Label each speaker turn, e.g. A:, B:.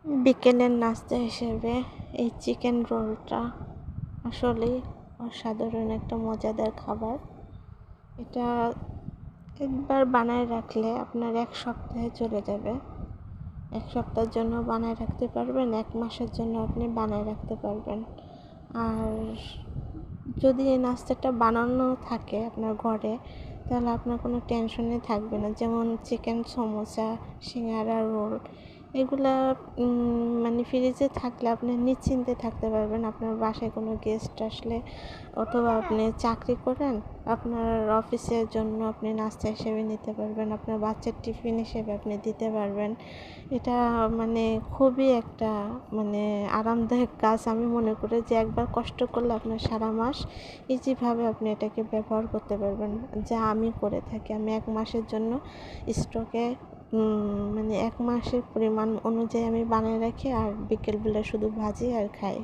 A: বিকেলের নাস্তা হিসেবে এই চিকেন রোলটা আসলেই অসাধারণ একটা মজাদার খাবার। এটা একবার বানায় রাখলে আপনার ১ সপ্তাহে চলে যাবে। ১ সপ্তাহের জন্য বানায় রাখতে পারবেন, ১ মাসের জন্য আপনি বানায় রাখতে পারবেন। আর যদি এই নাস্তাটা বানানো থাকে আপনার ঘরে, তাহলে আপনার কোনো টেনশনই থাকবে না। যেমন চিকেন সমোসা, সিঙ্গারা, রোল এগুলা মানে ফ্রিজে থাকলে আপনি নিশ্চিন্তে থাকতে পারবেন। আপনার বাসায় কোনো গেস্ট আসলে অথবা আপনি চাকরি করেন, আপনার অফিসের জন্য আপনি নাস্তা হিসেবে নিতে পারবেন, আপনার বাচ্চার টিফিন হিসেবে আপনি দিতে পারবেন। এটা মানে খুবই একটা মানে আরামদায়ক কাজ। আমি মনে করি যে একবার কষ্ট করলে আপনার সারা মাস ইজিভাবে আপনি এটাকে ব্যবহার করতে পারবেন, যা আমি করে থাকি। আমি ১ মাসের জন্য স্টকে মানে ১ মাসের পরিমাণ অনুযায়ী আমি বানিয়ে রাখি আর বিকেলবেলা শুধু ভাজি আর খাই।